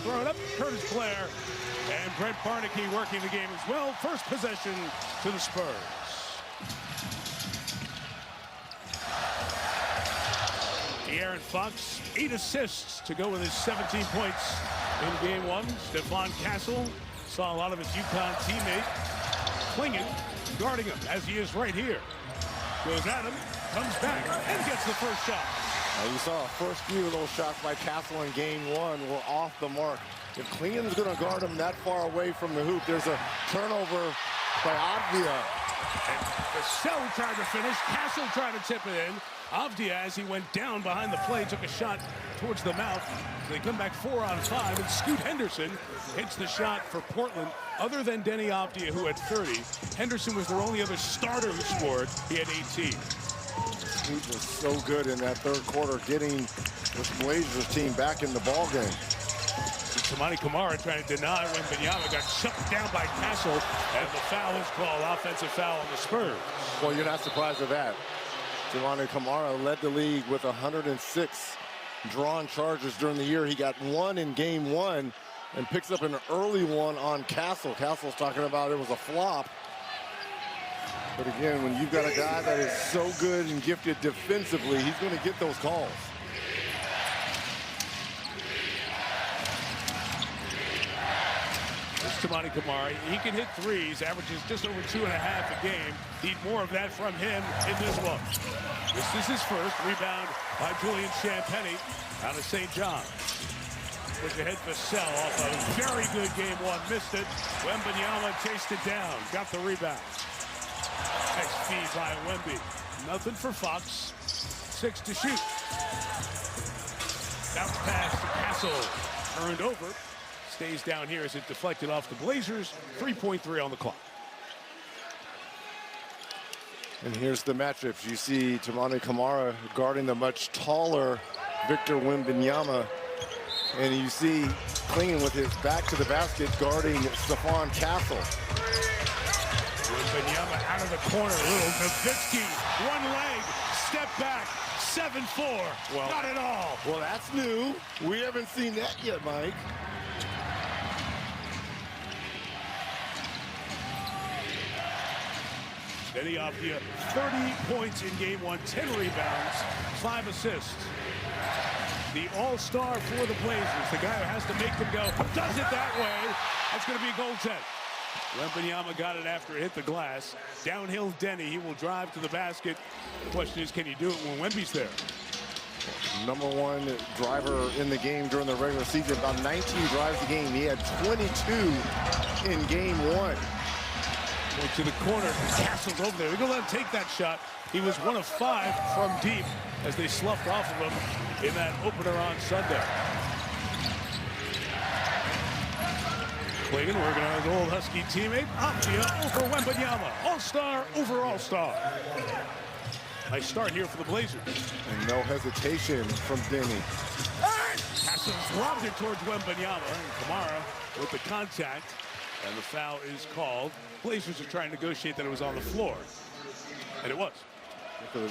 throw it up. Curtis Blair and Brett Barnaky working the game as well. First possession to the Spurs. De'Aaron Fox, 8 assists to go with his 17 points in game 1. Stephon Castle saw a lot of his UConn teammate clinging, guarding him as he is right here. Goes at him, comes back, and gets the first shot. You saw the first few of those shots by Castle in game 1 were off the mark. If Klingen's going to guard him that far away from the hoop, there's a turnover by Avdia. And Vassell tried to finish. Castle tried to tip it in. Avdia, as he went down behind the play, took a shot towards the mouth. So they come back 4 on 5, and Scoot Henderson hits the shot for Portland. Other than Denny Avdia, who had 30, Henderson was their only other starter who scored. He had 18. Scoot was so good in that third quarter, getting this Blazers team back in the ball game. Toumani Camara trying to deny Wembanyama, got shut down by Castle, and the foul is called, offensive foul on the Spurs. Well, you're not surprised at that. Toumani Camara led the league with 106 drawn charges during the year. He got 1 in game 1 and picks up an early one on Castle. Castle's talking about it was a flop. But again, when you've got a guy that is so good and gifted defensively, he's going to get those calls. Toumani Camara, he can hit threes, averages just over 2.5 a game. Need more of that from him in this one. This is his first rebound by Julian Champagnie out of St. John's. Push ahead Vassell off a very good game 1, missed it. Wembanyama chased it down, got the rebound. Nice feed by Wemby. Nothing for Fox. 6 to shoot. Bounce pass to Castle, turned over. Stays down here as it deflected off the Blazers. 3.3 on the clock. And here's the matchups. You see Toumani Camara guarding the much taller Victor Wembanyama. And you see Klingen with his back to the basket guarding Stephon Castle. Wembanyama out of the corner. Little Nowitzki, one leg, step back, 7-4. Well, not at all. Well, that's new. We haven't seen that yet, Mike. Denny Avdia, 30 points in game 1, 10 rebounds, 5 assists. The all-star for the Blazers, the guy who has to make them go, does it that way. That's going to be a goaltend. Wembanyama got it after it hit the glass. Downhill Denny, he will drive to the basket. The question is, can he do it when Wemby's there? #1 driver in the game during the regular season, about 19 drives a game. He had 22 in game 1. To the corner, Castle's over there. We're going to let him take that shot. He was 1 of 5 from deep as they sloughed off of him in that opener on Sunday. Klingen working on his old Husky teammate. Avdia over Wembanyama. All-star over all-star. Nice start here for the Blazers. And no hesitation from Denny. Castle's lobbed it towards Wembanyama. And Camara with the contact. And the foul is called. Blazers are trying to negotiate that it was on the floor. And it was.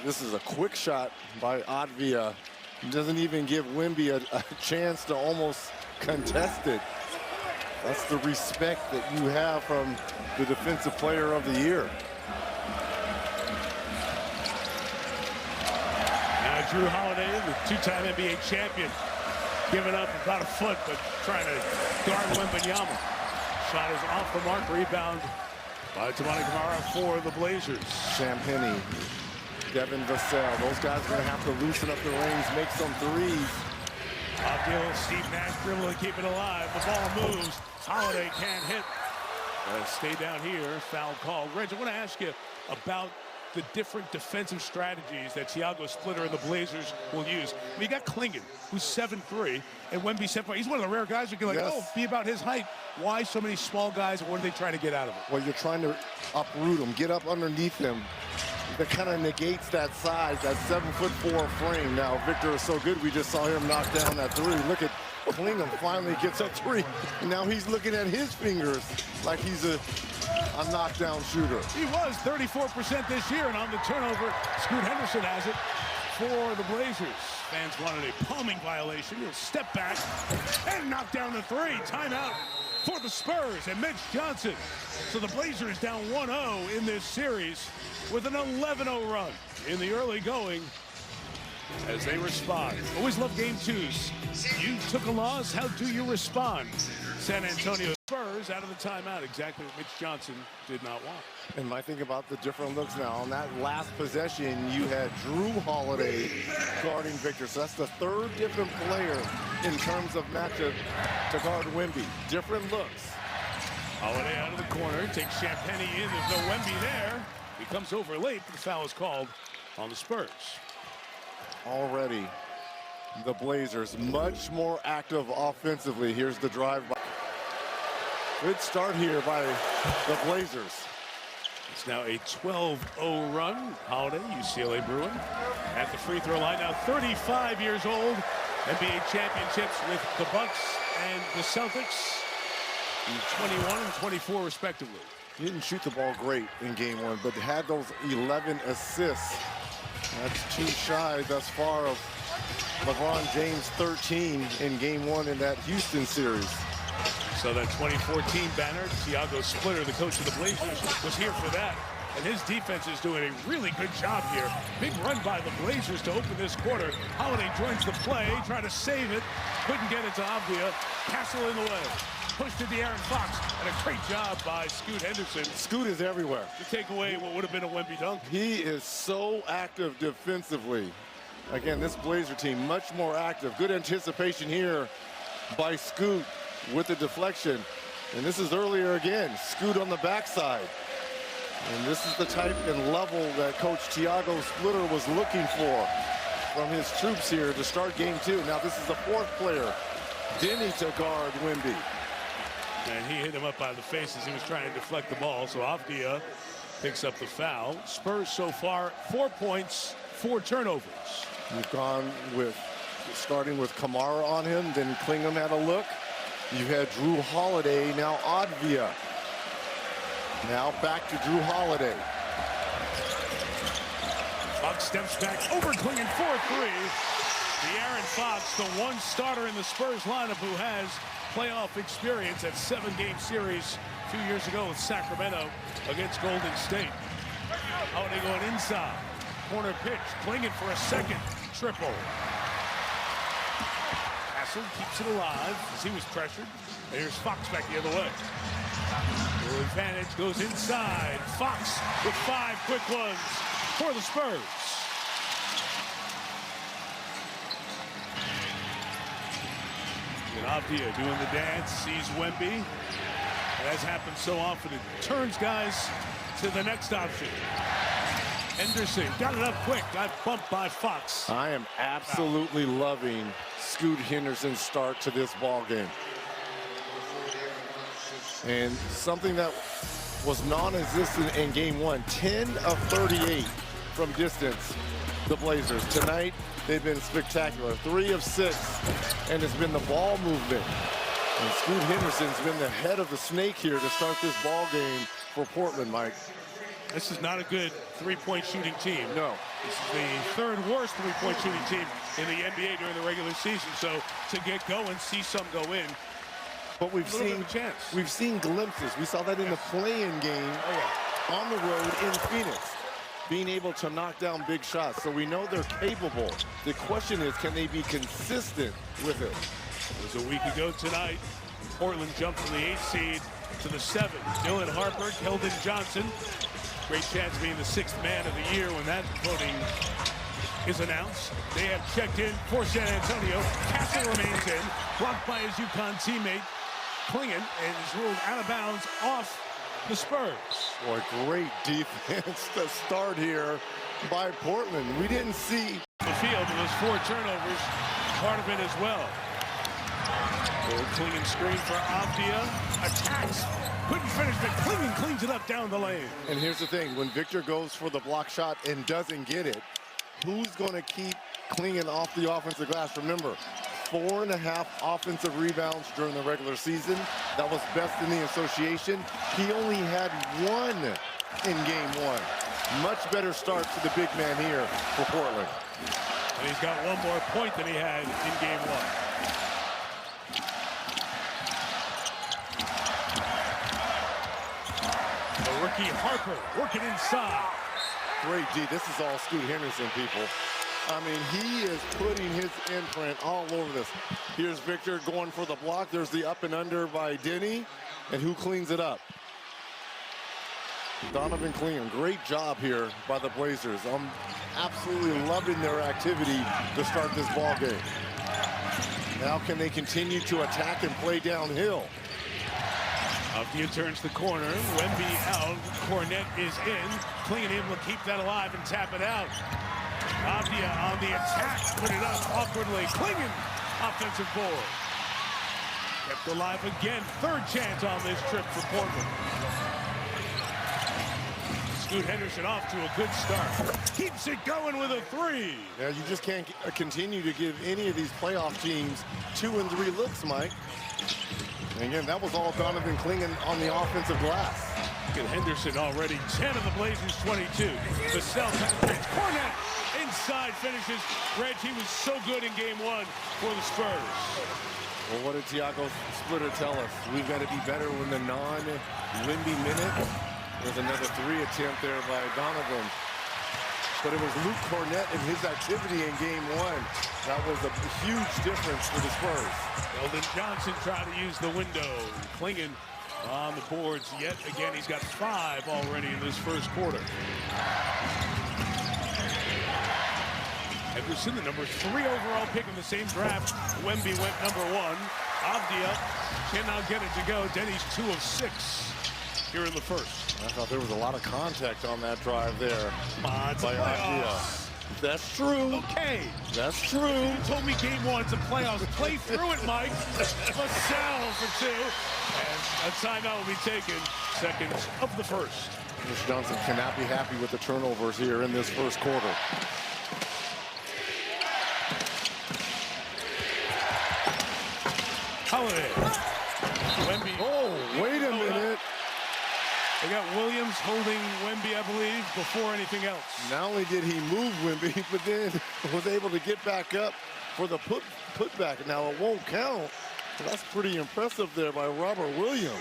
This is a quick shot by Avdia. He doesn't even give Wemby a chance to almost contest it. That's the respect that you have from the defensive player of the year. Now Drew Holiday, the 2-time NBA champion, giving up about a foot, but trying to guard Wembanyama. Shot is off the mark. Rebound by Toumani Camara for the Blazers. Champagnie, Devin Vassell. Those guys are going to have to loosen up the rings, make some threes. Uphill, Steve Nash dribbling to keep it alive. The ball moves. Holiday can't hit. Stay down here. Foul call. Reg, I want to ask you about the different defensive strategies that Thiago Splitter and the Blazers will use. I mean, you got Klingen, who's 7'3", and Wemby 7'4". He's one of the rare guys who can be about his height. Why so many small guys, and what are they trying to get out of it? Well, you're trying to uproot him, get up underneath him. That kind of negates that size, that 7'4" frame. Now, Victor is so good, we just saw him knock down that 3. Look at Klingen finally gets a 3. And now he's looking at his fingers like he's a knockdown shooter. He was 34% this year, and on the turnover, Scoot Henderson has it. for the Blazers. Fans wanted a palming violation. He'll step back and knock down the three. Timeout for the Spurs and Mitch Johnson. So the Blazers down 1-0 in this series with an 11-0 run in the early going as they respond. Always love game twos. You took a loss. How do you respond? San Antonio Spurs out of the timeout. Exactly what Mitch Johnson did not want. And my thing about the different looks now, on that last possession, you had Drew Holiday guarding Victor. So that's the third different player in terms of matchup to guard Wemby. Different looks. Holiday out of the corner, takes Champagny in. There's no Wemby there. He comes over late, but the foul is called on the Spurs. Already, the Blazers much more active offensively. Here's the drive. Good start here by the Blazers. It's now a 12-0 run. Holiday, UCLA Bruin, at the free throw line. Now 35 years old. NBA championships with the Bucks and the Celtics. 21 and 24 respectively. He didn't shoot the ball great in game one, but had those 11 assists. That's too shy thus far of LeBron James' 13 in game one in that Houston series. So that 2014 banner, Thiago Splitter, the coach of the Blazers, was here for that. And his defense is doing a really good job here. Big run by the Blazers to open this quarter. Holiday joins the play, trying to save it. Couldn't get it to Avdia. Castle in the way. Pushed to De'Aaron Fox, and a great job by Scoot Henderson. Scoot is everywhere. To take away what would have been a Wemby dunk. He is so active defensively. Again, this Blazer team much more active. Good anticipation here by Scoot with the deflection. And this is earlier again. Scoot on the backside. And this is the type and level that Coach Thiago Splitter was looking for from his troops here to start game two. Now this is the fourth player, Denny, to guard Wemby. And he hit him up by the face as he was trying to deflect the ball. So Avdia picks up the foul. Spurs so far 4 points, 4 turnovers. You've gone with starting with Kamara on him, then Klingham had a look. You had Drew Holiday, now Avdia. Now back to Drew Holiday. Fox steps back over Klingham for 3. De'Aaron Fox, the one starter in the Spurs lineup who has playoff experience at 7-game series a few years ago with Sacramento against Golden State. Holiday going inside. Corner pitch. Klingham for a second triple. Castle keeps it alive as he was pressured. And here's Fox back the other way. The advantage goes inside. Fox with 5 quick ones for the Spurs. And Avdia doing the dance, sees Wemby. And as happens so often, it turns guys to the next option. Henderson got it up quick, got bumped by Fox. I am absolutely loving Scoot Henderson's start to this ball game. And something that was non-existent in game one, 10 of 38 from distance, the Blazers. Tonight, they've been spectacular. 3 of 6, and it's been the ball movement. And Scoot Henderson's been the head of the snake here to start this ball game for Portland, Mike. This is not a good three-point shooting team. No. This is the 3rd worst three-point shooting team in the NBA during the regular season. So to get going, see some go in. But we've seen glimpses. We saw that in the play-in game on the road in Phoenix, being able to knock down big shots. So we know they're capable. The question is, can they be consistent with it? It was a week ago tonight. Portland jumped from the 8th seed to the 7th. Dylan Harper, Keldon Johnson. Great chance of being the 6th man of the year when that voting is announced. They have checked in for San Antonio. Castle remains in, blocked by his UConn teammate Klingham, and is ruled out of bounds off the Spurs. Boy, great defense to start here by Portland. We didn't see the field, but those 4 turnovers, part of it as well. Klingham screen for Avdia. Attacks. Couldn't finish, but Klingham cleans it up down the lane. And here's the thing, when Victor goes for the block shot and doesn't get it, who's going to keep Klingham off the offensive glass? Remember, 4.5 offensive rebounds during the regular season. That was best in the association. He only had 1 in game 1. Much better start to the big man here for Portland. And he's got one more point than he had in game one. The rookie Harper working inside. Great D. This is all Scoot Henderson, people. I mean, he is putting his imprint all over this. Here's Victor going for the block. There's the up and under by Denny. And who cleans it up? Donovan Clingan. Great job here by the Blazers. I'm absolutely loving their activity to start this ball game. Now can they continue to attack and play downhill? Avdia turns the corner. Wemby out. Cornette is in. Clingan able to keep that alive and tap it out. Avdia on the attack. Put it up awkwardly. Clingan. Offensive board. Kept alive again. Third chance on this trip for Portland. Scoot Henderson off to a good start. Keeps it going with a three. Yeah, you just can't continue to give any of these playoff teams 2 and 3 looks, Mike. And again, that was all Donovan Clingan on the offensive glass. Look at Henderson already. 10 of the Blazers 22. Vassell penetrates. Cornette inside finishes. Reg, he was so good in game one for the Spurs. Well, what did Tiago Splitter tell us? We've got to be better when the non-Wemby minute. There's another 3 attempt there by Donovan. But it was Luke Cornette and his activity in game one. That was a huge difference for the Spurs. Eldon Johnson trying to use the window. Clingan on the boards yet again. He's got 5 already in this first quarter. Henderson, the number 3 overall pick in the same draft. Wemby went number 1. Avdia cannot get it to go. Denny's 2 of 6 here in the first. I thought there was a lot of contact on that drive there by Avdia. That's true. Okay. That's true. You told me game one's a playoffs. Play through it, Mike. Vassell for 2. And a timeout will be taken. Seconds of the first. Mr. Johnson cannot be happy with the turnovers here in this first quarter. Holiday. Wemby. Oh, wait a minute. They got Williams holding Wemby, I believe, before anything else. Not only did he move Wemby, but then was able to get back up for the putback. Now, it won't count. But that's pretty impressive there by Robert Williams.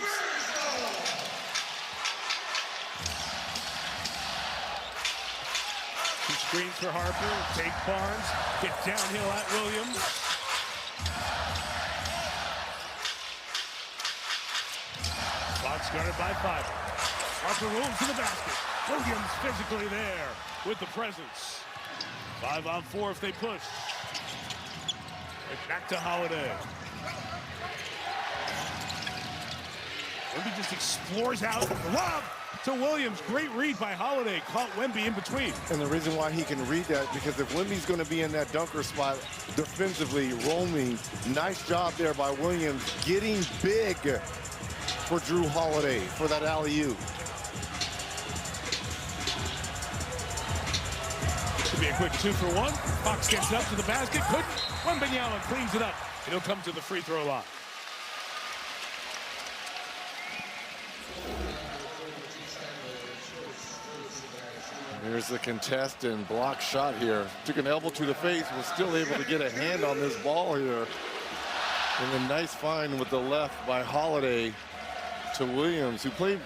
Two screens for Harper. Take Barnes. Get downhill at Williams. Clock's guarded by 5. Harper rolls to the basket. Williams physically there with the presence. 5 on 4 if they push. Right back to Holiday. Wemby just explores out. Lob to Williams. Great read by Holiday. Caught Wemby in between. And the reason why he can read that, because if Wemby's going to be in that dunker spot defensively, roaming, nice job there by Williams, getting big for Drew Holiday for that alley-oop. Could be a quick 2 for 1. Fox gets up to the basket. Couldn't. Wembanyama cleans it up. He'll come to the free throw line. Here's the contest and block shot here. Took an elbow to the face, was still able to get a hand on this ball here. And a nice find with the left by Holiday to Williams, who played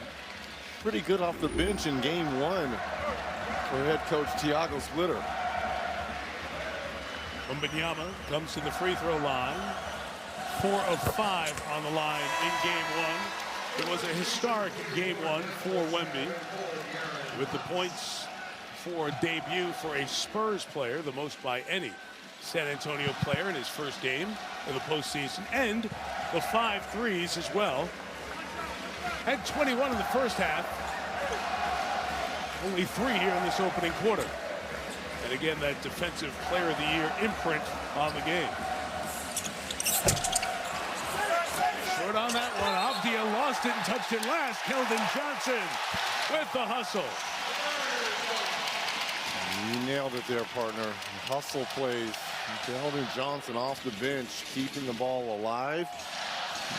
pretty good off the bench in game one for head coach Tiago Splitter. Wembanyama comes to the free throw line. 4 of 5 on the line in game one. It was a historic game one for Wemby, with the points for a debut for a Spurs player, the most by any San Antonio player in his first game of the postseason, and the 5 threes as well. Had 21 in the first half. Only 3 here in this opening quarter. And again, that defensive player of the year imprint on the game. Short on that one. Avdia lost it and touched it last. Keldon Johnson with the hustle. You nailed it there, partner. Hustle plays. Keldon Johnson off the bench, keeping the ball alive.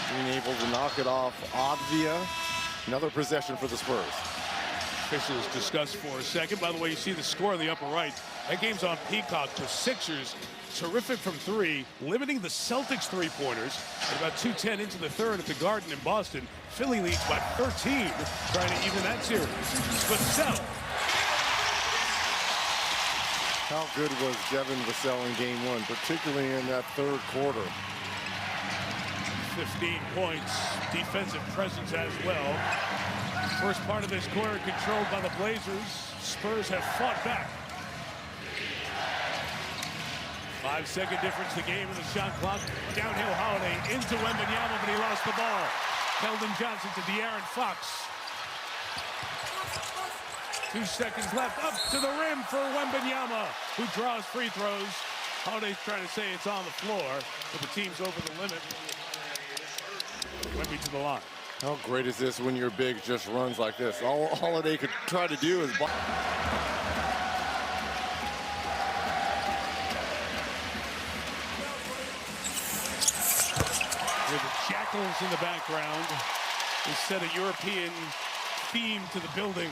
Being able to knock it off Avdia. Another possession for the Spurs. Officials discussed for a second. By the way, you see the score in the upper right. That game's on Peacock. The Sixers, terrific from three, limiting the Celtics three-pointers. At about 2:10 into the third at the Garden in Boston. Philly leads by 13, trying to even that series. Vassell. How good was Devin Vassell in game one, particularly in that third quarter? 15 points, defensive presence as well. First part of this quarter controlled by the Blazers. Spurs have fought back. 5-second difference the game in the shot clock. Downhill Holiday into Wembanyama, but he lost the ball. Keldon Johnson to De'Aaron Fox. 2 seconds left, up to the rim for Wembanyama, who draws free throws. Holiday's trying to say it's on the floor, but the team's over the limit. Wemby to the line. How great is this when your big just runs like this? All Holiday could try to do is... With the jackals in the background, we set a European theme to the building.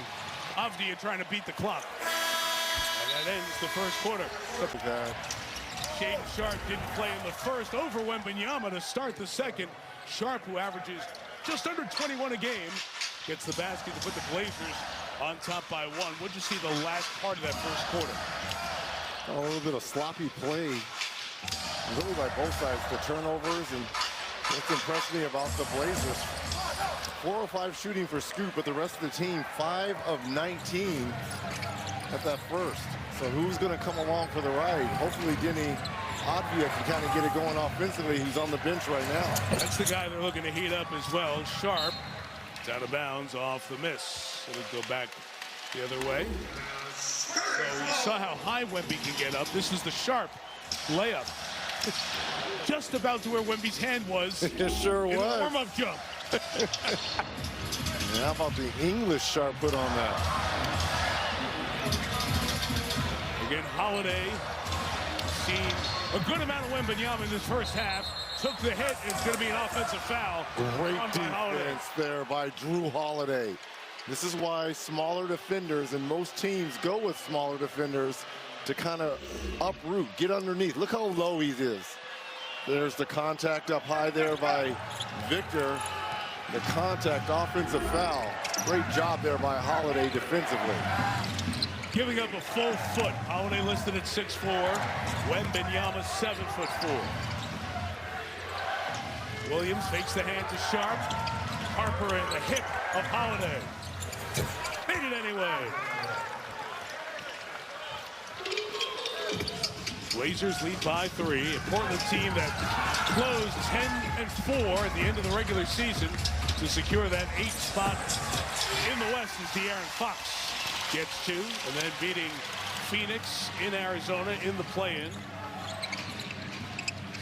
Avdia trying to beat the clock. And that ends the first quarter. Shaedon Sharpe didn't play in the first over Wembanyama to start the second. Sharpe, who averages just under 21 a game, gets the basket to put the Blazers on top by one. What'd you see the last part of that first quarter? A little bit of sloppy play, really by both sides. The turnovers, and what's impressed me about the Blazers, 4 of 5 shooting for Scoot, but the rest of the team 5 of 19 at that first. So who's going to come along for the ride? Hopefully Denny Avdia can kind of get it going offensively. He's on the bench right now. That's the guy they're looking to heat up as well. Sharpe, it's out of bounds off the miss. It'll go back the other way. So you saw how high Wemby can get up. This is the Sharpe layup. Just about to where Wemby's hand was. It sure was. In the warm-up jump. And how about the English Sharpe put on that? Again, Holiday seen a good amount of Wembanyama in this first half. Took the hit. It's going to be an offensive foul. Great defense there by Drew Holiday. This is why smaller defenders, and most teams go with smaller defenders to kind of uproot, get underneath. Look how low he is. There's the contact up high there by Victor. The contact, offensive foul. Great job there by Holiday defensively. Giving up a full foot. Holiday listed at 6'4". Wembanyama 7'4". Williams fakes the hand to Sharpe. Harper in the hip of Holiday. Made it anyway. Blazers lead by 3. A Portland team that closed 10-4 at the end of the regular season to secure that 8th spot in the West as De'Aaron Fox gets 2, and then beating Phoenix in Arizona in the play-in.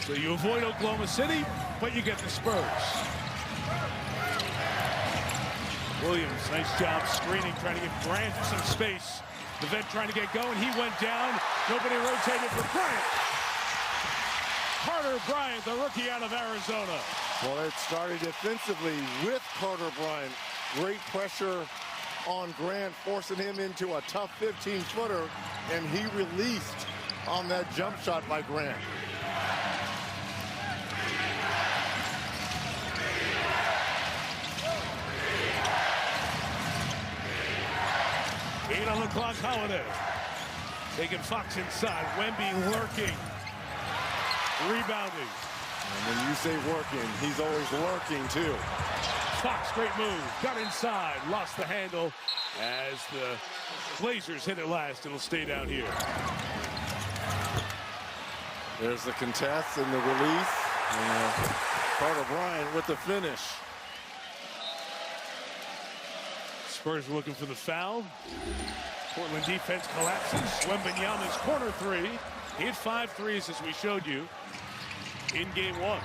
So you avoid Oklahoma City, but you get the Spurs. Williams, nice job screening, trying to give Grant some space. The vet trying to get going. He went down. Nobody rotated for Bryant. Carter Bryant, the rookie out of Arizona. Well, it started defensively with Carter Bryant. Great pressure on Grant, forcing him into a tough 15-footer, and he released on that jump shot by Grant. Eight on the clock, Holiday. Taking Fox inside. Wemby lurking. Rebounding. And when you say working, he's always lurking too. Fox, great move. Got inside. Lost the handle as the Blazers hit it last. It'll stay down here. There's the contest and the release. Carter Bryant with the finish. Spurs looking for the foul. Portland defense collapses. Wembanyama's corner 3. He hit 5 threes as we showed you in game 1.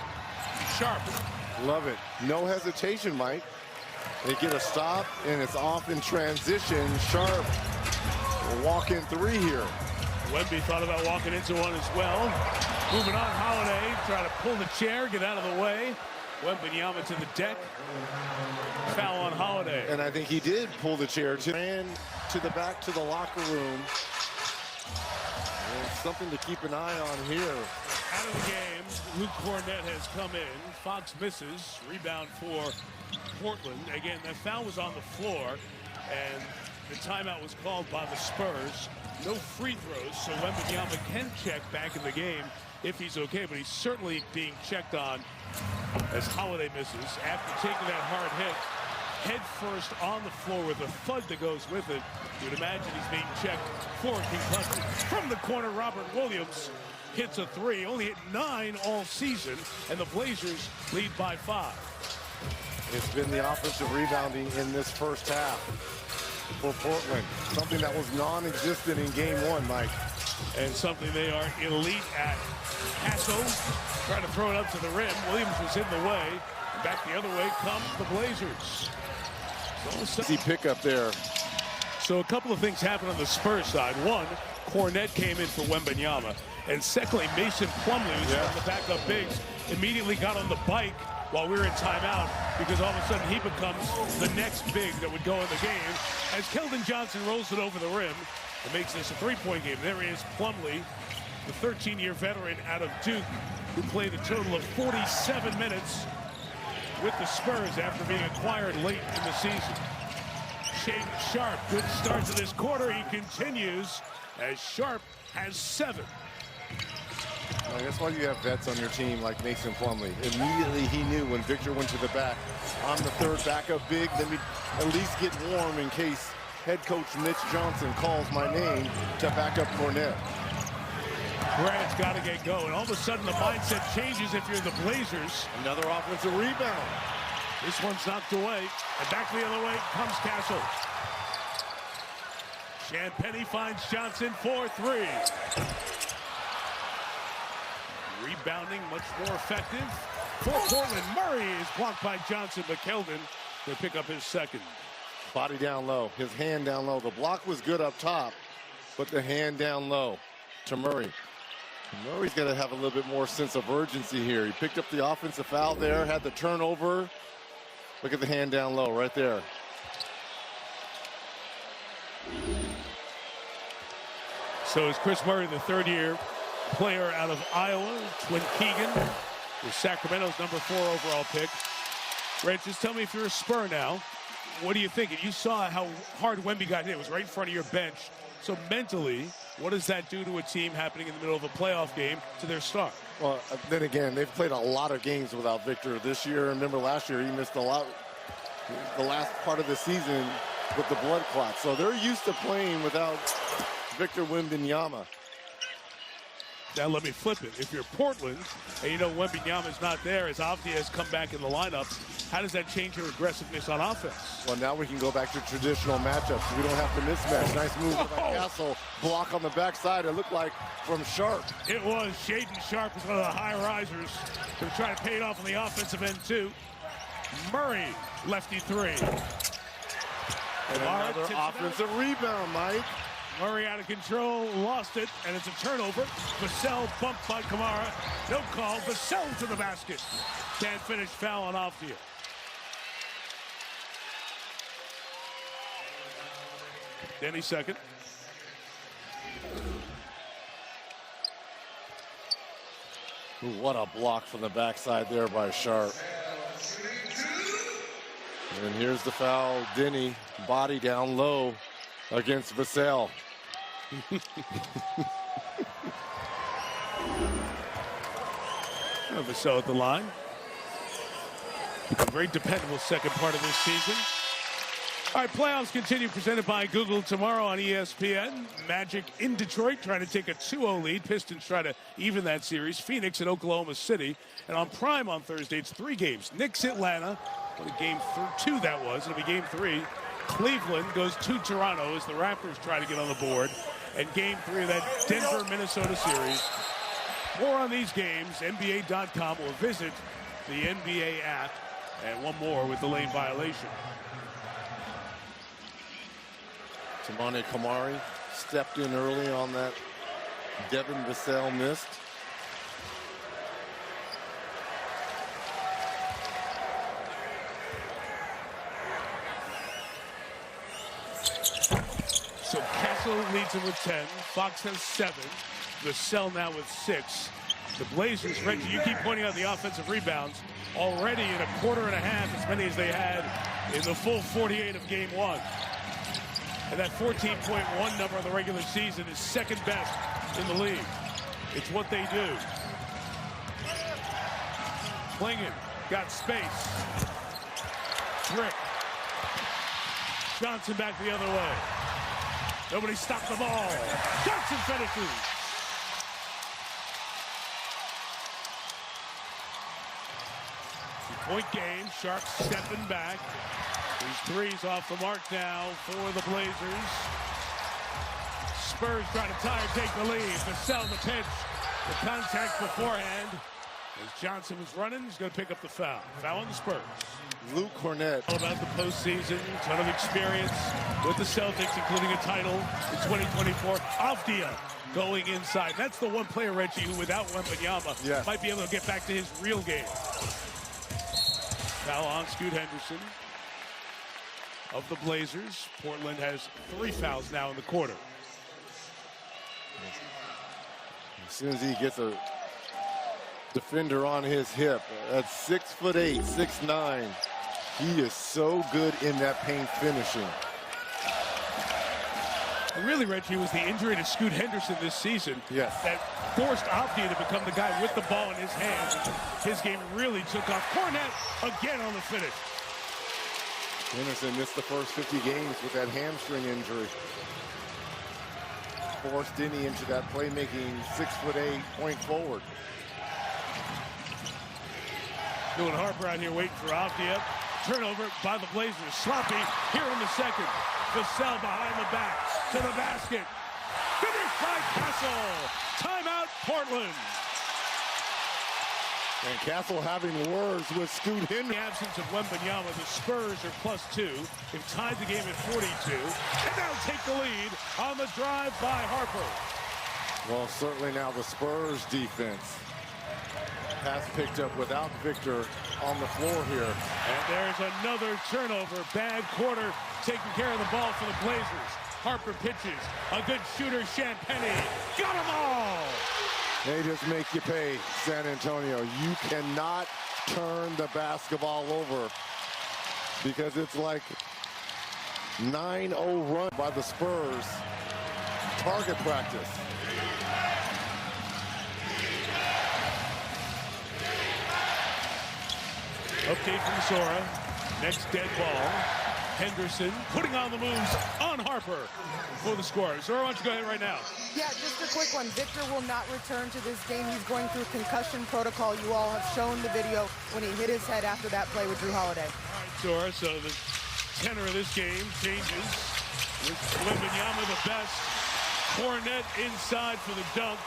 Sharpe. Love it. No hesitation, Mike. They get a stop, and it's off in transition. Sharpe walk-in 3 here. Wemby thought about walking into one as well. Moving on, Holiday trying to pull the chair, get out of the way. Wembanyama to the deck. Foul on Holiday. And I think he did pull the chair too. Ran to the back to the locker room. Something to keep an eye on here. Out of the game, Luke Cornett has come in. Fox misses. Rebound for Portland. Again, that foul was on the floor, and the timeout was called by the Spurs. No free throws, so Wembanyama can check back in the game if he's okay, but he's certainly being checked on as Holiday misses. After taking that hard hit, head first on the floor with a thud that goes with it, you'd imagine he's being checked for a concussion. From the corner, Robert Williams hits a three, only hit 9 all season, and the Blazers lead by 5. It's been the offensive rebounding in this first half for Portland. Something that was non-existent in game 1, Mike. And something they are elite at. Castle trying to throw it up to the rim. Williams was in the way. Back the other way come the Blazers. Easy pickup there. So a couple of things happened on the Spurs side. One, Cornett came in for Wembanyama. And secondly, Mason Plumlee, who's one of the backup bigs, immediately got on the bike while we were in timeout, because all of a sudden he becomes the next big that would go in the game. As Keldon Johnson rolls it over the rim, it makes this a three-point game. There is Plumlee, the 13-year veteran out of Duke, who played a total of 47 minutes with the Spurs after being acquired late in the season. Shaedon Sharpe, good start to this quarter. He continues as Sharpe has 7. Well, that's why you have vets on your team like Mason Plumlee. Immediately he knew when Victor went to the back, I'm the third backup big, let me at least get warm in case head coach Mitch Johnson calls my name to back up Cornett. Grant's got to get going. All of a sudden the mindset changes if you're the Blazers. Another offensive rebound. This one's knocked away, and back the other way comes Castle. Champagnie finds Johnson for 3. Rebounding much more effective for Portland. Murray is blocked by Johnson, but Keldon will pick up his second. Body down low, his hand down low. The block was good up top, but the hand down low to Murray. Murray's got to have a little bit more sense of urgency here. He picked up the offensive foul there, had the turnover. Look at the hand down low right there. So is Chris Murray, the third-year player out of Iowa. Twin Keegan is Sacramento's number 4 overall pick. Red, just tell me if you're a Spur now, what are you thinking? You saw how hard Wemby got hit. It was right in front of your bench. So mentally, what does that do to a team happening in the middle of a playoff game to their star? Well, then again, they've played a lot of games without Victor this year. Remember last year, he missed a lot the last part of the season with the blood clot. So they're used to playing without Victor Wembanyama. Now let me flip it. If you're Portland, and you know Wembanyama's not there, as Avdia has come back in the lineup, how does that change your aggressiveness on offense? Well, now we can go back to traditional matchups. We don't have to mismatch. Nice move by Castle. Block on the backside. It looked like from Sharpe. It was. Shaedon Sharpe is one of the high risers. Going to try to pay it off on the offensive end, too. Murray, lefty 3. And another offensive rebound, Mike. Murray out of control, lost it, and it's a turnover. Vassell bumped by Kamara. No call. Vassell to the basket. Can't finish, foul on Avdia. Denny second. Ooh, what a block from the backside there by Sharpe. And here's the foul. Denny, body down low against Vassell. Vassell at the line. A very dependable second part of this season. All right, playoffs continue, presented by Google tomorrow on ESPN. Magic in Detroit trying to take a 2-0 lead. Pistons try to even that series. Phoenix and Oklahoma City. And on Prime on Thursday, it's 3 games. Knicks, Atlanta. What a game 2 that was. It'll be game 3. Cleveland goes to Toronto as the Raptors try to get on the board. And game 3 of that Denver-Minnesota series. More on these games. NBA.com will visit the NBA app. And one more with the lane violation. Toumani Camara stepped in early on that Devin Vassell missed. So Castle leads him with 10. Fox has 7. Vassell now with 6. The Blazers, Reggie, you keep pointing out the offensive rebounds. Already in a quarter and a half, as many as they had in the full 48 of game 1. And that 14.1 number in the regular season is second best in the league. It's what they do. Klingon got space. Brick. Johnson back the other way. Nobody stopped the ball. Johnson finishes. Point game. Sharks stepping back. These threes off the mark now for the Blazers. Spurs trying to tie or take the lead. Vassell the pitch. The contact beforehand. As Johnson was running, he's going to pick up the foul. Foul on the Spurs. Luke Cornett. All about the postseason, ton of experience with the Celtics, including a title in 2024. Avdia going inside. That's the one player, Reggie, who without Wembanyama might be able to get back to his real game. Foul on Scoot Henderson of the Blazers. Portland has 3 fouls now in the quarter. As soon as he gets a defender on his hip, at 6'8", 6'9", he is so good in that paint finishing. And really, Reggie, was the injury to Scoot Henderson this season that forced Avdia to become the guy with the ball in his hands. His game really took off. Cornett again on the finish. Henderson missed the first 50 games with that hamstring injury. Forced Denny into that playmaking 6'8" point forward. Doing Harper out here waiting for Avdia. Turnover by the Blazers. Sloppy here in the second. Vassell behind the back to the basket. Finished by Castle. Timeout, Portland. And Castle having words with Scoot Henderson. In the absence of Wembanyama, the Spurs are +2. They've tied the game at 42. And now take the lead on the drive by Harper. Well, certainly now the Spurs defense. Pass picked up without Victor on the floor here. And there's another turnover. Bad quarter taking care of the ball for the Blazers. Harper pitches. A good shooter, Champagnie. Got them all! They just make you pay, San Antonio. You cannot turn the basketball over because it's like 9-0 run by the Spurs. Target practice. Okay from Sora. Next dead ball. Henderson putting on the moves on Harper for the score. Sora, why don't you go ahead right now? Yeah, just a quick one. Victor will not return to this game. He's going through concussion protocol. You all have shown the video when he hit his head after that play with Drew Holiday. All right, Sora, so the tenor of this game changes. With Wembanyama the best. Cornett inside for the dunk.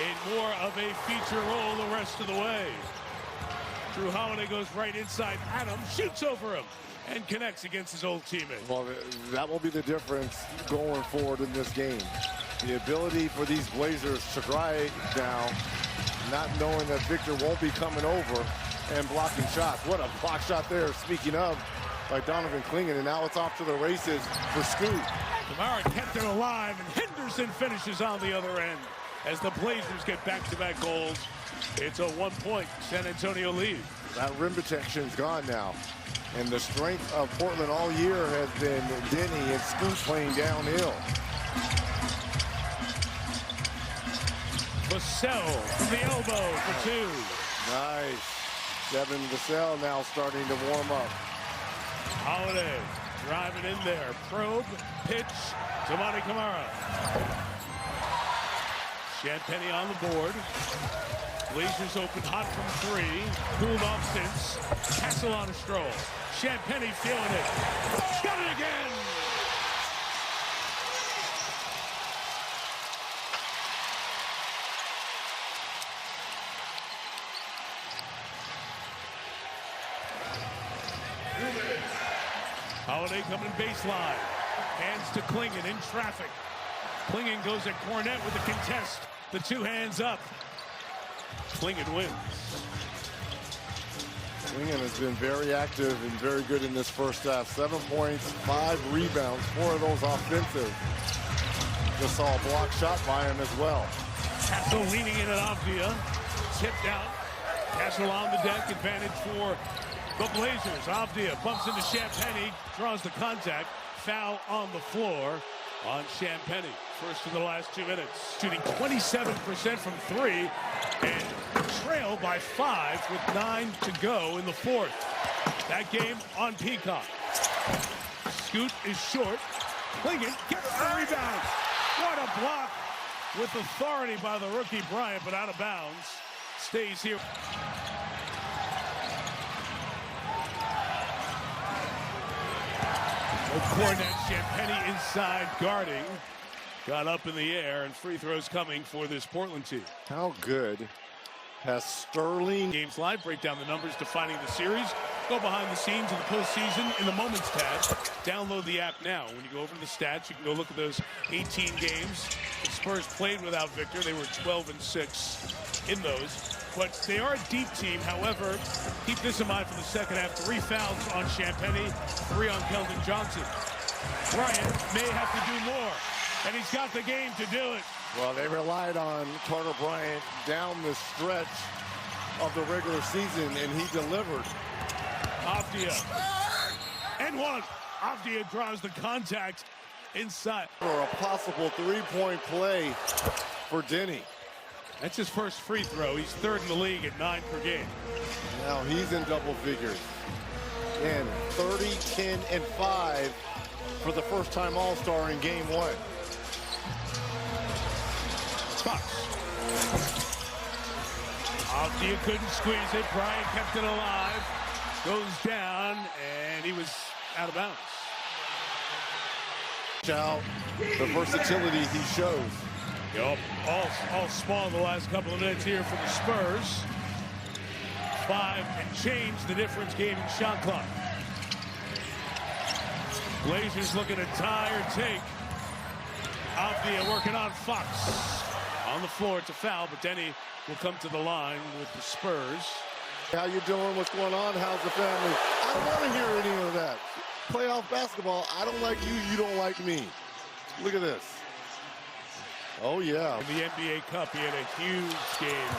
In more of a feature role the rest of the way. Drew Holiday goes right inside. Adam shoots over him and connects against his old teammate. Well, that will be the difference going forward in this game. The ability for these Blazers to drive down, not knowing that Victor won't be coming over and blocking shots. What a block shot there, speaking of, by Donovan Klingon, and now it's off to the races for Scoot. Kamara kept it alive, and Henderson finishes on the other end as the Blazers get back-to-back goals. It's a 1-point San Antonio lead. That rim protection's gone now. And the strength of Portland all year has been Denny and Scoot playing downhill. Vassell from the elbow for 2. Nice. Devin Vassell now starting to warm up. Holiday driving in there. Probe, pitch to Monty Kamara. Champagnie on the board. Blazers open hot from 3. Cooled off since. Castle on a stroll. Champagnie feeling it. Got it again! Holiday coming baseline. Hands to Klingon in traffic. Klingon goes at Cornett with the contest. The 2 hands up. Klingon wins. Klingon has been very active and very good in this first half. 7 points, 5 rebounds, 4 of those offensive. Just saw a block shot by him as well. Castle leaning in at Avdia. Tipped out. Castle on the deck. Advantage for the Blazers. Avdia bumps into Champagnie. Draws the contact. Foul on the floor on Champagnie. First in the last 2 minutes. Shooting 27% from three. And trail by 5 with 9 to go in the fourth. That game on Peacock. Scoot is short. Clingan gets the rebound. What a block with authority by the rookie Bryant, but out of bounds. Stays here. Cornet, Champagnie inside guarding. Got up in the air, and free throws coming for this Portland team. How good has Sterling? Games Live, break down the numbers defining the series. Go behind the scenes of the postseason in the Moments tab. Download the app now. When you go over to the stats, you can go look at those 18 games. The Spurs played without Victor. They were 12-6 in those. But they are a deep team. However, keep this in mind for the second half. 3 fouls on Champagnie, 3 on Keldon Johnson. Bryant may have to do more, and he's got the game to do it. Well, they relied on Carter Bryant down the stretch of the regular season, and he delivered. Avdia. And one. Avdia draws the contact inside. For a possible three-point play for Denny. That's his first free throw. He's 3rd in the league at 9 per game. Now he's in double figures. And 30, 10, and 5 for the first-time All-Star in Game 1. Fox. Avdia couldn't squeeze it. Bryant kept it alive. Goes down, and he was out of bounds. Out the versatility he shows. Yep, all small the last couple of minutes here for the Spurs. 5 and change the difference game in shot clock. Blazers looking to tie or take. Avdia working on Fox. On the floor, it's a foul, but Denny will come to the line with the Spurs. How you doing? What's going on? How's the family? I don't want to hear any of that. Playoff basketball, I don't like you, you don't like me. Look at this. Oh, yeah. In the NBA Cup, he had a huge game.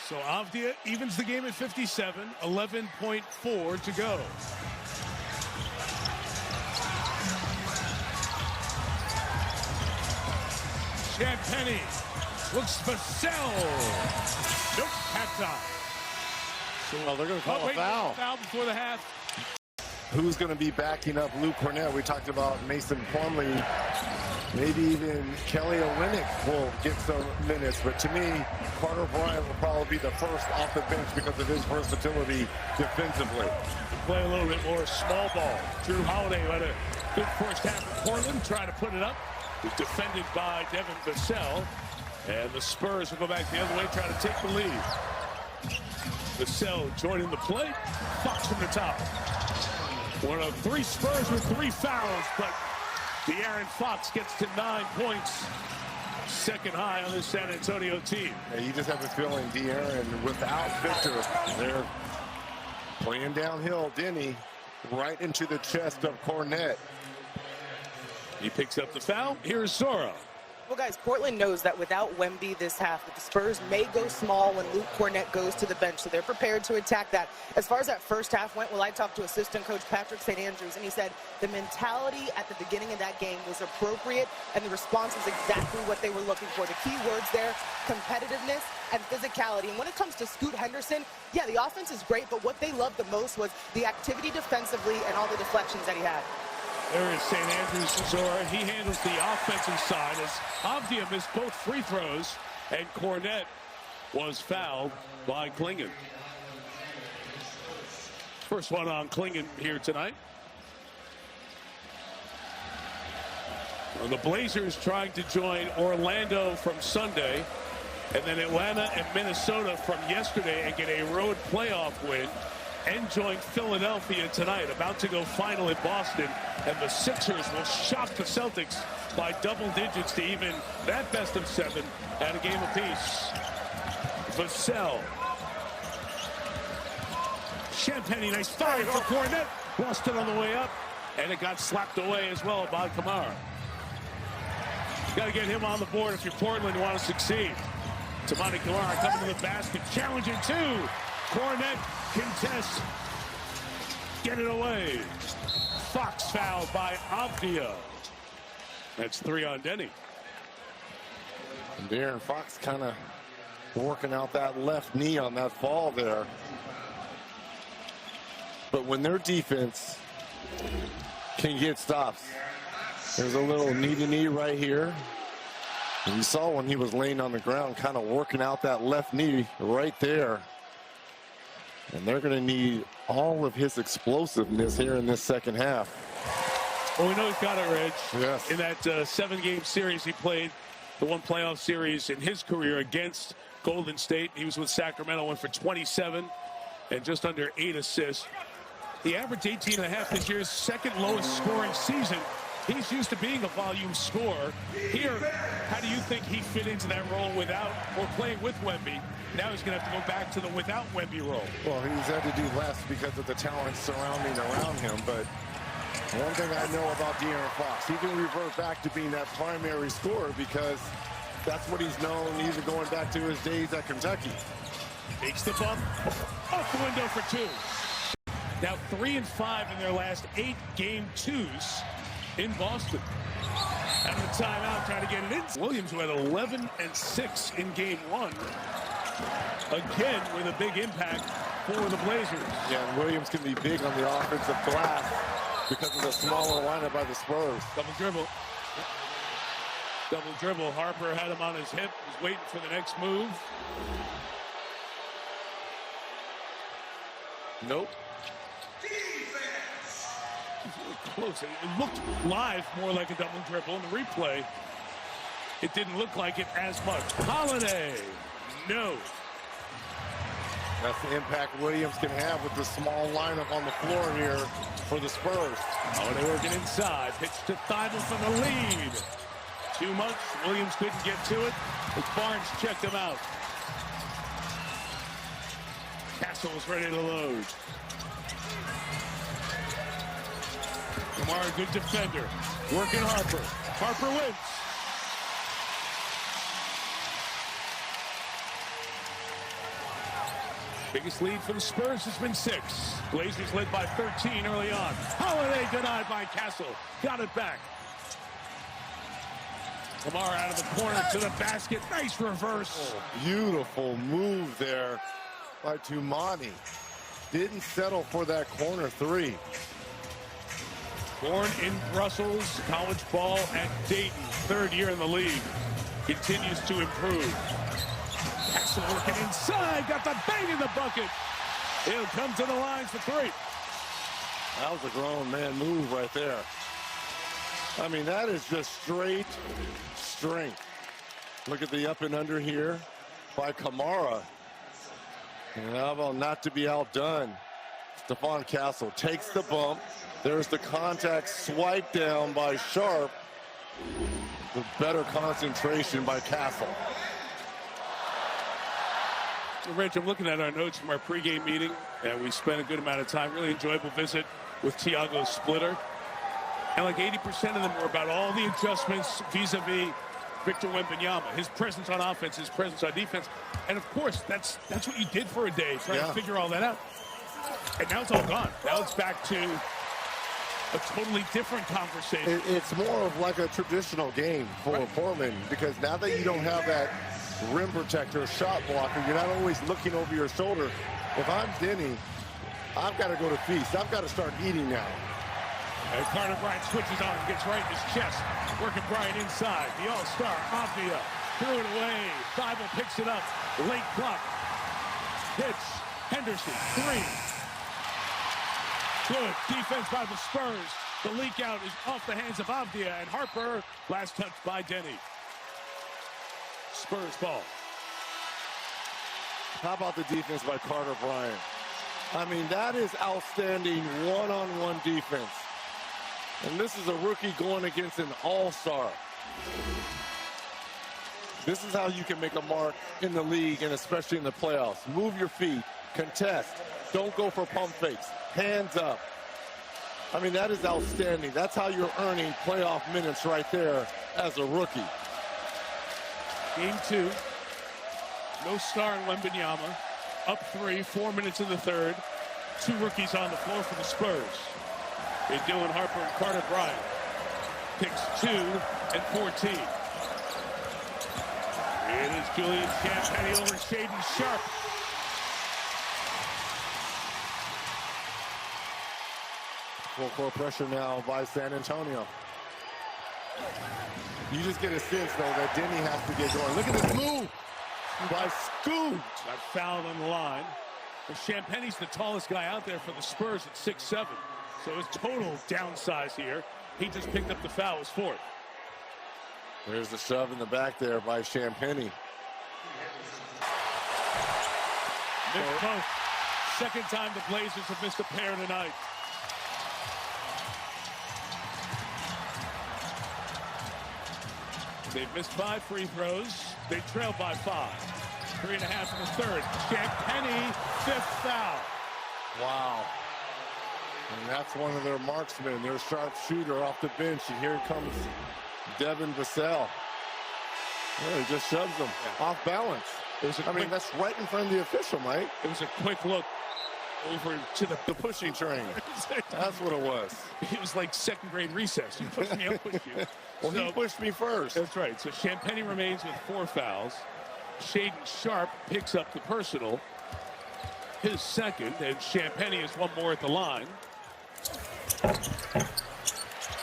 So Avdia evens the game at 57, 11.4 to go. Champagnie looks for Sell. Nope, halftime. So, well, they're going to call a foul. Foul before the half. Who's going to be backing up Luke Cornett? We talked about Mason Plumlee. Maybe even Kelly Olynyk will get some minutes. But to me, Carter Bryant will probably be the first off the bench because of his versatility defensively. Play a little bit more small ball. Drew Holiday had a good first half of Portland, trying to put it up. Was defended by Devin Vassell. And the Spurs will go back the other way, try to take the lead. Vassell joining the play. Fox from the top. One of 3 Spurs with 3 fouls, but De'Aaron Fox gets to 9 points. Second high on this San Antonio team. Yeah, you just have a feeling De'Aaron without Victor. They're playing downhill. Denny right into the chest of Cornett. He picks up the foul. Here's Zora. Well, guys, Portland knows that without Wemby this half, that the Spurs may go small when Luke Cornett goes to the bench, so they're prepared to attack that. As far as that first half went, well, I talked to assistant coach Patrick St. Andrews, and he said the mentality at the beginning of that game was appropriate, and the response was exactly what they were looking for. The key words there, competitiveness and physicality. And when it comes to Scoot Henderson, yeah, the offense is great, but what they loved the most was the activity defensively and all the deflections that he had. There is St. Andrews Zora. He handles the offensive side as Avdia missed both free throws, and Cornett was fouled by Clingan. First one on Clingan here tonight. Well, the Blazers trying to join Orlando from Sunday, and then Atlanta and Minnesota from yesterday, and get a road playoff win. And join Philadelphia tonight, about to go final in Boston. And the Sixers will shock the Celtics by double digits to even that best of 7 at a game apiece. Vassell. Champagnie, nice fire for Cornett. Lost it on the way up, and it got slapped away as well by Kamara. Got to get him on the board if you're Portland and want to succeed. Tamani Kamara coming to the basket, challenging two. Cornet contests. Get it away. Fox fouled by Avdia. That's 3 on Denny. And De'Aaron Fox kind of working out that left knee on that fall there. But when their defense can get stops, there's a little knee-to-knee right here. And you saw when he was laying on the ground, kind of working out that left knee right there. And they're going to need all of his explosiveness here in this second half. Well, we know he's got it, Reg. Yes. In that 7-game series he played, the one playoff series in his career against Golden State. He was with Sacramento, went for 27 and just under 8 assists. He averaged 18.5 this year's second lowest scoring season. He's used to being a volume scorer. Here, how do you think he fit into that role without or playing with Wemby? Now he's going to have to go back to the without Wemby role. Well, he's had to do less because of the talent surrounding around him. But one thing I know about De'Aaron Fox, he can revert back to being that primary scorer because that's what he's known, even going back to his days at Kentucky. Takes the bump, off the window for 2. Now 3 and 5 in their last 8 game 2s in Boston. Out of the timeout, trying to get it in. Williams, who had 11 and 6 in game 1. Again, with a big impact for the Blazers. Yeah, and Williams can be big on the offensive glass because of the smaller lineup by the Spurs. Double dribble. Double dribble. Harper had him on his hip. He's waiting for the next move. Nope. Really close. It looked live more like a double dribble in the replay. It didn't look like it as much. Holiday. No. That's the impact Williams can have with the small lineup on the floor here for the Spurs. Holiday working inside. Pitch to Thibault for the lead. 2 months. Williams couldn't get to it. As Barnes checked him out. Castle was ready to load. Kamara, good defender. Working Harper. Harper wins. Biggest lead for the Spurs has been 6. Blazers led by 13 early on. Holiday denied by Castle. Got it back. Kamara out of the corner to the basket. Nice reverse. Beautiful move there by Tumani. Didn't settle for that corner 3. Born in Brussels, college ball at Dayton. 3rd year in the league. Continues to improve. Castle working inside. Got the bang in the bucket. He'll come to the line for 3. That was a grown man move right there. I mean, that is just straight strength. Look at the up and under here by Kamara. And how about not to be outdone? Stephon Castle takes the bump. There's the contact swipe down by Sharp. The better concentration by Castle. Rich, I'm looking at our notes from our pregame meeting, and we spent a good amount of time. Really enjoyable visit with Thiago Splitter. And like 80% of them were about all the adjustments vis-a-vis Victor Wembanyama, his presence on offense, his presence on defense. And of course, that's what you did for a day, trying to figure all that out. And now it's all gone. Now it's back to a totally different conversation. It's more of like a traditional game for Portland, because now that you don't have that rim protector, shot blocker, you're not always looking over your shoulder. If I'm Denny, I've got to go to feast. I've got to start eating now. And Carter Bryant switches on, gets right in his chest. Working Bryant inside. The all-star, Avdia, threw it away. Thibault picks it up. Late clock. Hits. Henderson, 3. Good defense by the Spurs. The leak out is off the hands of Avdia, and Harper, last touch by Denny. Spurs ball. How about the defense by Carter Bryant? I mean, that is outstanding one-on-one defense. And this is a rookie going against an all-star. This is how you can make a mark in the league, and especially in the playoffs. Move your feet, contest, don't go for pump fakes, hands up. I mean, that is outstanding. That's how you're earning playoff minutes right there as a rookie. Game 2. No star in Wembanyama. Up 3, 4 minutes in the third. 2 rookies on the floor for the Spurs. They're Dylan Harper and Carter Bryant. Picks 2 and 14. It is Julian Champagny over Shaden Sharp. Full court pressure now by San Antonio. You just get a sense, though, that Denny has to get going. Look at this move by Scoot. Got fouled on the line. But Champagny's the tallest guy out there for the Spurs at 6'7". So his total downsize here. He just picked up the foul, his 4th. There's the shove in the back there by Champagny. Missed both. Second time the Blazers have missed a pair tonight. They've missed 5 free throws. They trail by 5. 3.5 in the third. Champagny, 5th foul. Wow. And that's one of their marksmen, their sharpshooter off the bench. And here comes Devin Vassell. Yeah, he just shoves them off balance. I mean, that's right in front of the official, Mike. It was a quick look over to the pushing train. That's what it was. It was like 2nd grade recess. You push me, I'll push you. Well, he pushed me first. That's right. So Champagny remains with 4 fouls. Shaden Sharp picks up the personal. His 2nd, and Champagny has 1 more at the line.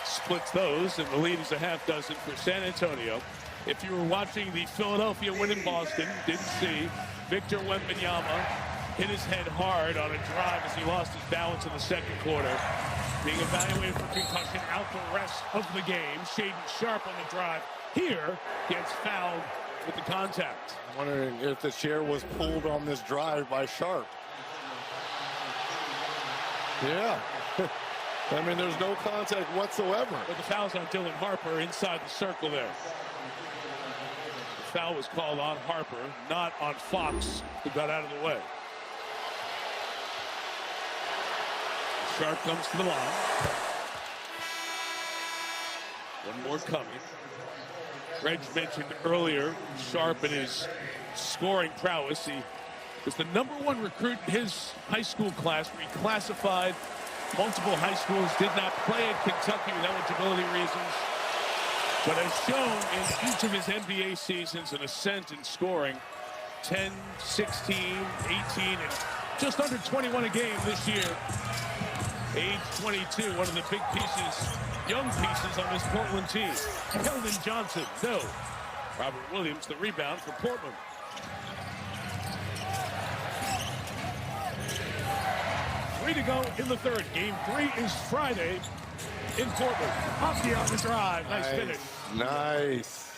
Splits those, and the lead is a half dozen for San Antonio. If you were watching the Philadelphia win in Boston, didn't see, Victor Wembanyama hit his head hard on a drive as he lost his balance in the 2nd quarter. Being evaluated for concussion out the rest of the game. Shaden Sharp on the drive here gets fouled with the contact. I'm wondering if the chair was pulled on this drive by Sharp. Yeah. I mean, there's no contact whatsoever. But the foul's on Dylan Harper inside the circle there. The foul was called on Harper, not on Fox, who got out of the way. Sharp comes to the line. 1 more coming. Reg mentioned earlier Sharp and his scoring prowess. He was the #1 recruit in his high school class, reclassified. Multiple high schools did not play at Kentucky with eligibility reasons, but has shown in each of his NBA seasons an ascent in scoring. 10, 16, 18, and just under 21 a game this year. Age 22, one of the big pieces, young pieces on this Portland team. Keldon Johnson, no. Robert Williams, the rebound for Portland. Three to go in the third. Game 3 is Friday in Portland. Hockey on the drive. Nice finish. Nice.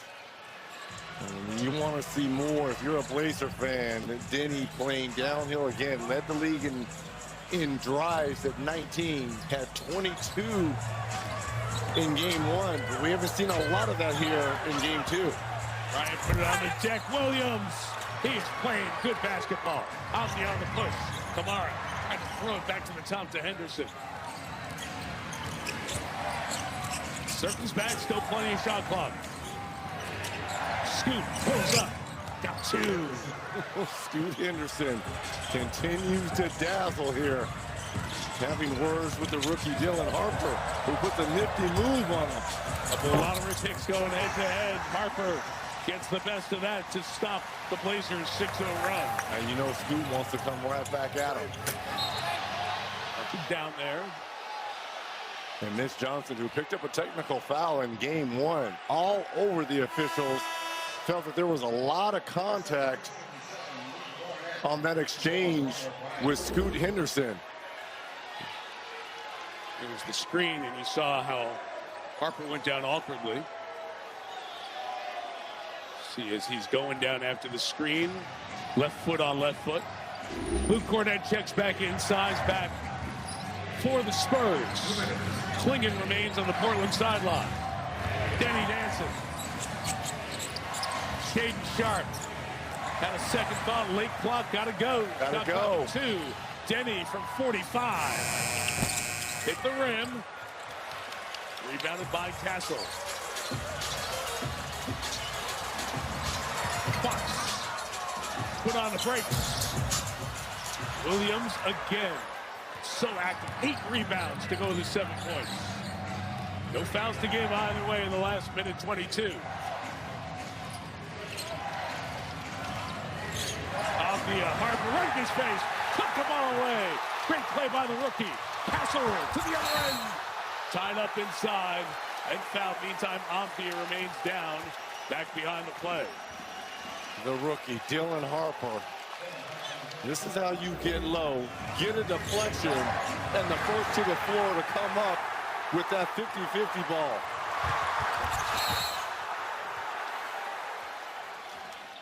And you want to see more if you're a Blazer fan. Denny playing downhill again. Led the league in drives at 19. Had 22 in game 1. But we haven't seen a lot of that here in game 2. Ryan put it on the deck. Williams. He's playing good basketball. Hockey on the push. Kamara. Trying to throw it back to the top to Henderson. Circles back, still plenty of shot clock. Scoot pulls up. Got 2. Scoot Henderson continues to dazzle here. Having words with the rookie Dylan Harper, who puts a nifty move on him. A lot of picks going head-to-head. Harper gets the best of that to stop the Blazers' 6-0 run. And you know Scoot wants to come right back at him. Down there. And Mitch Johnson, who picked up a technical foul in game 1, all over the officials, felt that there was a lot of contact on that exchange with Scoot Henderson. It was the screen, and you saw how Harper went down awkwardly. See, as he's going down after the screen, left foot on left foot. Luke Cornett checks back in, size back for the Spurs. Klingon remains on the Portland sideline. Denny dancing. Shaden Sharp had a second thought. Late clock, gotta go. Gotta go. 2. Denny from 45. Hit the rim. Rebounded by Castle. put on the brakes. Williams again. So active. 8 rebounds to go to 7 points. No fouls to give either way in the last minute 22. Off the Harper right in his face. Took the ball away. Great play by the rookie. Castle to the other end. Tied up inside and fouled. Meantime, Amphia remains down. Back behind the play. The rookie, Dylan Harper. This is how you get low, get a deflection, and the first to the floor to come up with that 50-50 ball.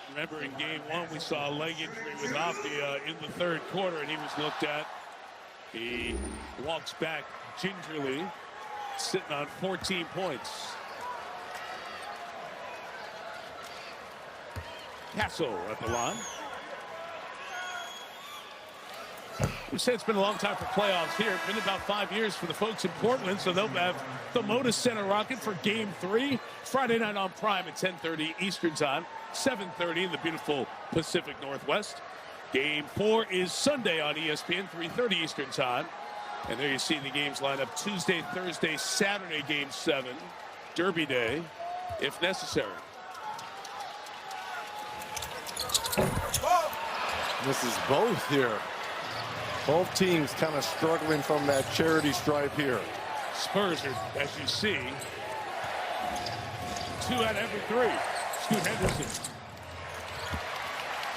Remember, in game 1, we saw a leg injury with Amphia in the 3rd quarter, and he was looked at. He walks back gingerly, sitting on 14 points. Castle at the line. We said it's been a long time for playoffs here. It's been about 5 years for the folks in Portland, so they'll have the Moda Center Rocket for Game 3. Friday night on Prime at 10:30 Eastern Time, 7:30 in the beautiful Pacific Northwest. Game 4 is Sunday on ESPN, 3:30 Eastern Time. And there you see the games lined up Tuesday, Thursday, Saturday, Game 7. Derby Day, if necessary. This is both here. Both teams kind of struggling from that charity stripe here. Spurs are, as you see, 2 out of every 3. Scoot Henderson.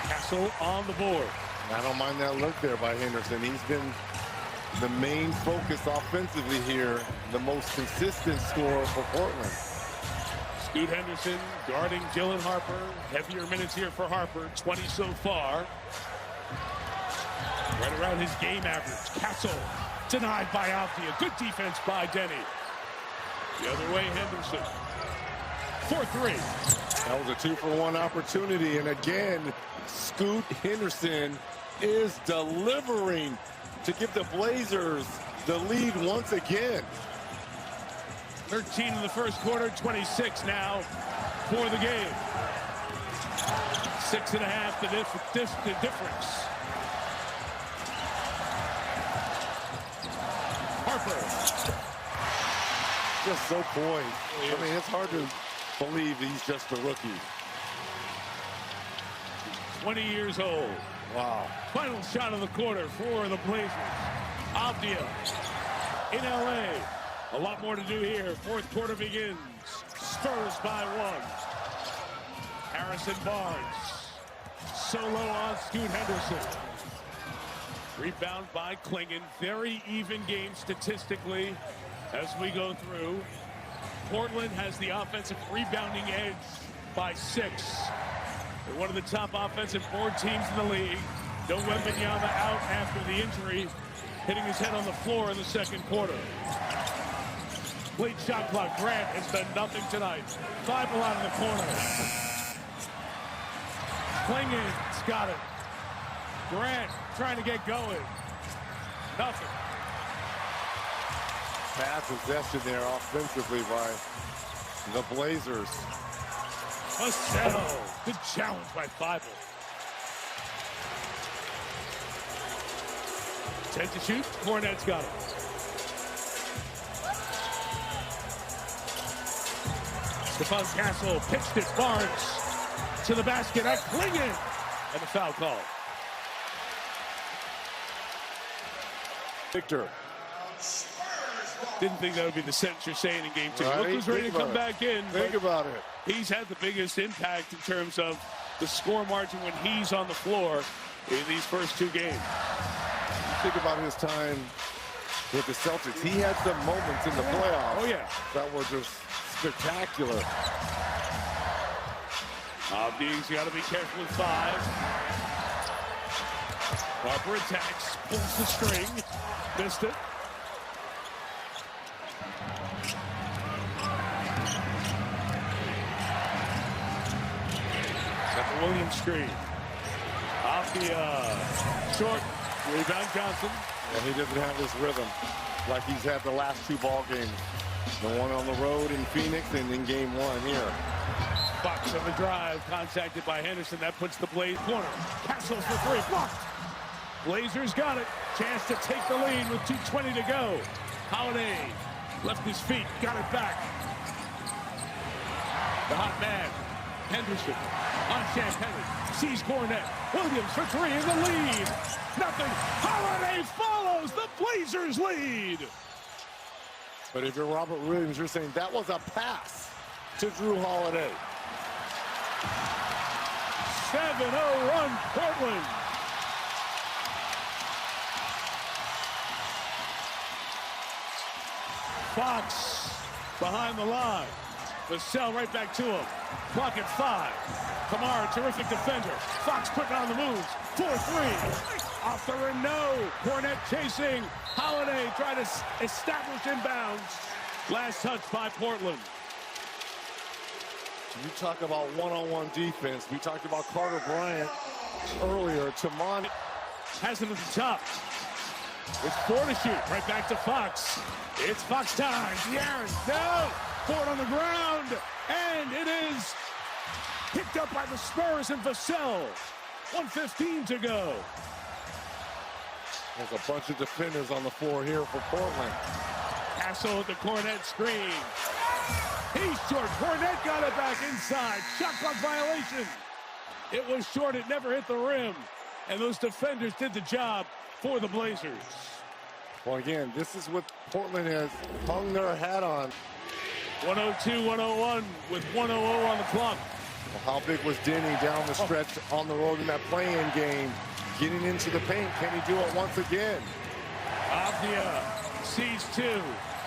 Castle on the board. I don't mind that look there by Henderson. He's been the main focus offensively here, the most consistent scorer for Portland. Scoot Henderson guarding Dylan Harper. Heavier minutes here for Harper, 20 so far. Right around his game average. Castle denied by Amphia. Good defense by Denny. The other way, Henderson. 4-3. That was a 2-for-1 opportunity. And again, Scoot Henderson is delivering to give the Blazers the lead once again. 13 in the first quarter, 26 now for the game. 6.5 the difference. Harper. Just so poised. I mean, it's hard to believe he's just a rookie. 20 years old. Wow. Final shot of the quarter for the Blazers. Amphia in LA. A lot more to do here. 4th quarter begins. Spurs by 1. Harrison Barnes. Solo on Scoot Henderson. Rebound by Klingon. Very even game statistically as we go through. Portland has the offensive rebounding edge by 6. They're one of the top offensive board teams in the league. No Wembanyama out after the injury, hitting his head on the floor in the 2nd quarter. Late shot clock. Grant has done nothing tonight. 5 out in the corner. Klingon's got it. Grant trying to get going. Nothing. Bad possession there offensively by the Blazers. Marcelo. Good challenge by Bible. 10 to shoot. Cornette's got it. Stephon Castle pitched it. Barnes to the basket at Klingon. And the foul call. Victor. Didn't think that would be the sentence you're saying in game 2. Right. Look who's ready to come back in. Think about it. He's had the biggest impact in terms of the score margin when he's on the floor in these first 2 games. Think about his time with the Celtics. He had some moments in the playoffs. Oh, yeah. That were just spectacular. He's got to be careful with 5. Harper attacks, pulls the string, missed it. Got the Williams screen. Off the short rebound, Johnson. Well, he doesn't have his rhythm like he's had the last 2 ball games. The one on the road in Phoenix and in game 1 here. Fox on the drive, contacted by Henderson. That puts the Blaze corner. Castle for three, blocked. Blazers got it. Chance to take the lead with 2:20 to go. Holiday left his feet, got it back. The hot man, Henderson on Champagne. Sees Cornette. Williams for three in the lead. Nothing. Holiday follows. The Blazers lead. But if you're Robert Williams, you're saying that was a pass to Drew Holiday. 7-0 run, Portland. Fox behind the line. Vassell right back to him. Clock at 5. Kamara, terrific defender. Fox putting on the moves. 4-3. Off the rim, no. Cornette chasing. Holiday trying to establish inbounds. Last touch by Portland. You talk about one-on-one defense. We talked about Carter Bryant earlier. Tamon has it at the top. It's 4 to shoot. Right back to Fox. It's Fox time. De'Aaron, no. Ford on the ground. And it is picked up by the Spurs and Vassell. 1:15 to go. There's a bunch of defenders on the floor here for Portland. Castle at the Cornette screen. He's short. Cornette got it back inside. Shot clock violation. It was short. It never hit the rim. And those defenders did the job for the Blazers. Well, again, this is what Portland has hung their hat on. 102-101 with 1:00 on the clock. Well, how big was Denny down the stretch on the road in that play-in game? Getting into the paint. Can he do it once again? Avdia sees 2.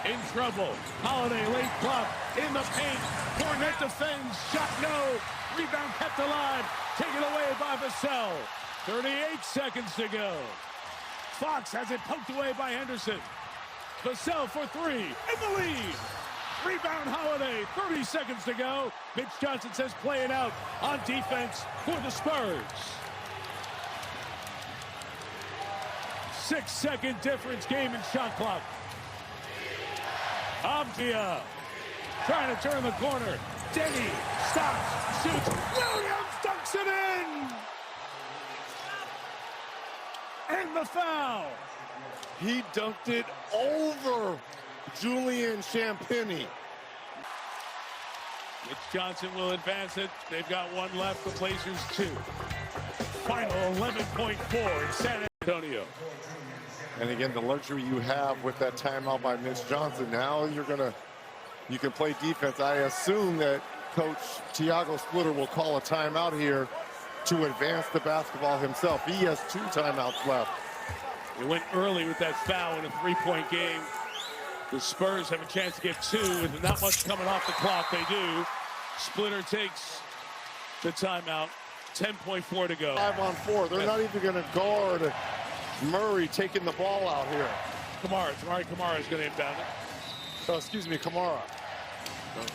In trouble. Holiday late clock in the paint. Cornette defends. Shot no. Rebound kept alive. Taken away by Vassell. 38 seconds to go. Fox has it poked away by Henderson. Vassell for 3. In the lead. Rebound Holiday. 30 seconds to go. Mitch Johnson says play it out on defense for the Spurs. 6-second difference game in shot clock. Avdia trying to turn the corner. Denny stops, shoots. Williams dunks it in. And the foul. He dunked it over Julian Champagnie. Mitch Johnson will advance it. They've got 1 left. The Blazers 2. Final 11.4 in San Antonio. And again, the luxury you have with that timeout by Mitch Johnson. Now you can play defense. I assume that Coach Tiago Splitter will call a timeout here to advance the basketball himself. He has 2 timeouts left. He went early with that foul in a 3-point game. The Spurs have a chance to get 2 with not much coming off the clock. They do. Splitter takes the timeout. 10.4 to go. 5 on 4. They're not even going to guard Murray taking the ball out here. Kamara is going to inbound it. Oh, excuse me, Kamara.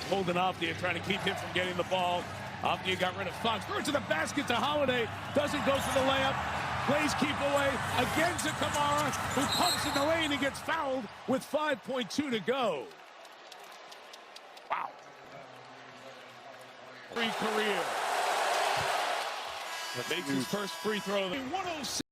Holding Avdia, trying to keep him from getting the ball. Avdia got rid of Fox. Throws to the basket to Holiday. Doesn't go for the layup. Plays keep away. Again to Kamara, who pumps in the lane and gets fouled with 5.2 to go. Wow. Free career. Makes his first free throw. 106.